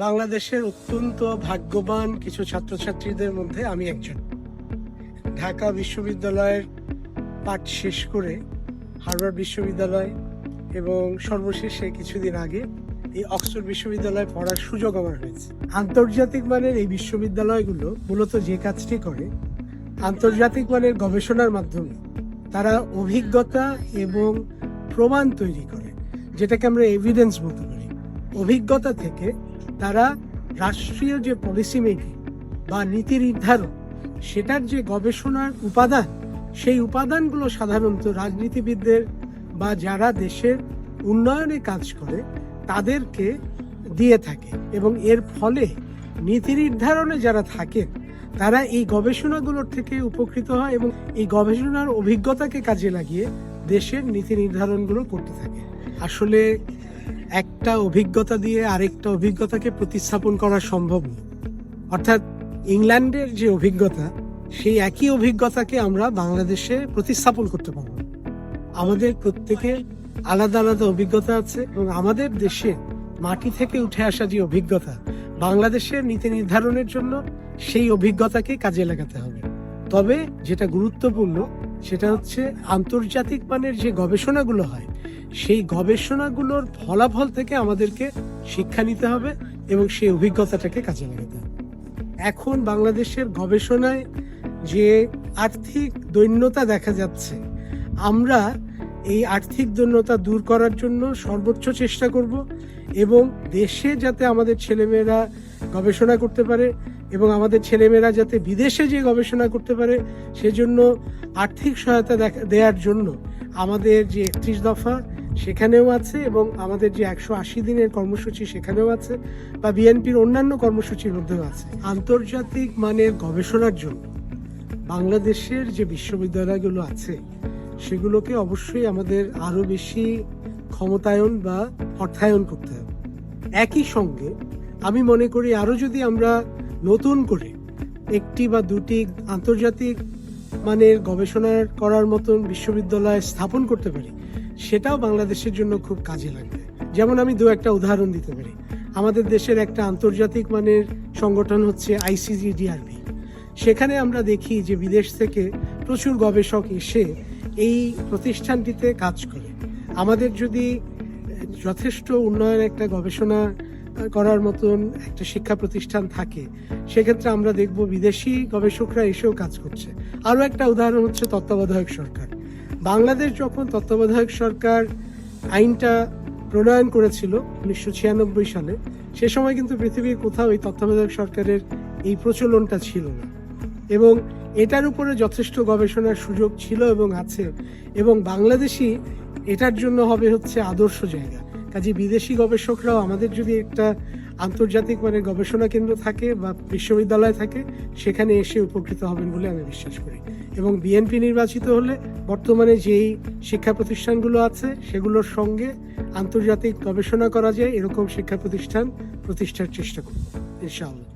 বাংলাদেশের অত্যন্ত ভাগ্যবান কিছু ছাত্রছাত্রীদের মধ্যে আমি একজন। ঢাকা বিশ্ববিদ্যালয়ের পাঠ শেষ করে হার্ভার্ড বিশ্ববিদ্যালয় এবং সর্বশেষে কিছুদিন আগে এই অক্সফোর্ড বিশ্ববিদ্যালয়ে পড়ার সুযোগ আমার হয়েছে। আন্তর্জাতিক মানের এই বিশ্ববিদ্যালয়গুলো মূলত যে কাজটি করে, আন্তর্জাতিক মানের গবেষণার মাধ্যমে তারা অভিজ্ঞতা এবং প্রমাণ তৈরি করে, যেটাকে আমরা এভিডেন্স বলতে পারি। অভিজ্ঞতা থেকে তারা রাষ্ট্রীয় যে পলিসি মেকিং বা নীতি নির্ধারণ, সেটার যে গবেষণার উপাদান, সেই উপাদানগুলো সাধারণত রাজনীতিবিদদের বা যারা দেশের উন্নয়নে কাজ করে তাদেরকে দিয়ে থাকে, এবং এর ফলে নীতি নির্ধারণে যারা থাকেন তারা এই গবেষণাগুলোর থেকে উপকৃত হয় এবং এই গবেষণার অভিজ্ঞতাকে কাজে লাগিয়ে দেশের নীতি নির্ধারণগুলো করতে থাকে। আসলে একটা অভিজ্ঞতা দিয়ে আরেকটা অভিজ্ঞতাকে প্রতিস্থাপন করা সম্ভব নয়। অর্থাৎ ইংল্যান্ডের যে অভিজ্ঞতা, সেই একই অভিজ্ঞতাকে আমরা বাংলাদেশে প্রতিস্থাপন করতে পারব। আমাদের প্রত্যেকে আলাদা আলাদা অভিজ্ঞতা আছে এবং আমাদের দেশে মাটি থেকে উঠে আসা যে অভিজ্ঞতা, বাংলাদেশের নীতি নির্ধারণের জন্য সেই অভিজ্ঞতাকে কাজে লাগাতে হবে। তবে যেটা গুরুত্বপূর্ণ সেটা হচ্ছে আন্তর্জাতিক মানের যে গবেষণাগুলো হয়, সেই গবেষণাগুলোর ফলাফল থেকে আমাদেরকে শিক্ষা নিতে হবে এবং সেই অভিজ্ঞতাটাকে কাজে লাগাতে হবে। এখন বাংলাদেশের গবেষণায় যে আর্থিক দৈন্যতা দেখা যাচ্ছে, আমরা এই আর্থিক দৈন্যতা দূর করার জন্য সর্বোচ্চ চেষ্টা করব এবং দেশে যাতে আমাদের ছেলেমেয়েরা গবেষণা করতে পারে এবং আমাদের ছেলেমেয়েরা যাতে বিদেশে যে গবেষণা করতে পারে, সেজন্য আর্থিক সহায়তা দেওয়ার জন্য আমাদের যে 31 দফা সেখানেও আছে এবং আমাদের যে 180 দিনের কর্মসূচি সেখানেও আছে, বা বিএনপির অন্যান্য কর্মসূচির মধ্যেও আছে। আন্তর্জাতিক মানের গবেষণার জন্য বাংলাদেশের যে বিশ্ববিদ্যালয়গুলো আছে সেগুলোকে অবশ্যই আমাদের আরো বেশি ক্ষমতায়ন বা অর্থায়ন করতে হবে। একই সঙ্গে আমি মনে করি আরো যদি আমরা নতুন করে একটি বা দুটি আন্তর্জাতিক মানের গবেষণা করার মতন বিশ্ববিদ্যালয় স্থাপন করতে পারি, সেটাও বাংলাদেশের জন্য খুব কাজে লাগবে। যেমন আমি দু একটা উদাহরণ দিতে পারি। আমাদের দেশের একটা আন্তর্জাতিক মানের সংগঠন হচ্ছে ICGDRB। সেখানে আমরা দেখি যে বিদেশ থেকে প্রচুর গবেষক এসে এই প্রতিষ্ঠানটিতে কাজ করে। আমাদের যদি যথেষ্ট উন্নয়ন একটা গবেষণা করার মতন একটা শিক্ষা প্রতিষ্ঠান থাকে, সেক্ষেত্রে আমরা দেখব বিদেশি গবেষকরা এসেও কাজ করছে। আরও একটা উদাহরণ হচ্ছে তত্ত্বাবধায়ক সরকার। বাংলাদেশ যখন তত্ত্বাবধায়ক সরকার আইনটা প্রণয়ন করেছিল 1996 সালে, সে সময় কিন্তু পৃথিবীর কোথাও এই তত্ত্বাবধায়ক সরকারের এই প্রচলনটা ছিল না, এবং এটার উপরে যথেষ্ট গবেষণার সুযোগ ছিল এবং আছে, এবং বাংলাদেশি এটার জন্য হবে হচ্ছে আদর্শ জায়গা। কাজে বিদেশি গবেষকরাও আমাদের যদি একটা আন্তর্জাতিক মানের গবেষণা কেন্দ্র থাকে বা বিশ্ববিদ্যালয় থাকে, সেখানে এসে উপকৃত হবেন বলে আমি বিশ্বাস করি। এবং বিএনপি নির্বাচিত হলে বর্তমানে যেই শিক্ষা প্রতিষ্ঠানগুলো আছে সেগুলোর সঙ্গে আন্তর্জাতিক গবেষণা করা যায় এরকম শিক্ষা প্রতিষ্ঠান প্রতিষ্ঠার চেষ্টা করব ইনশাআল্লাহ।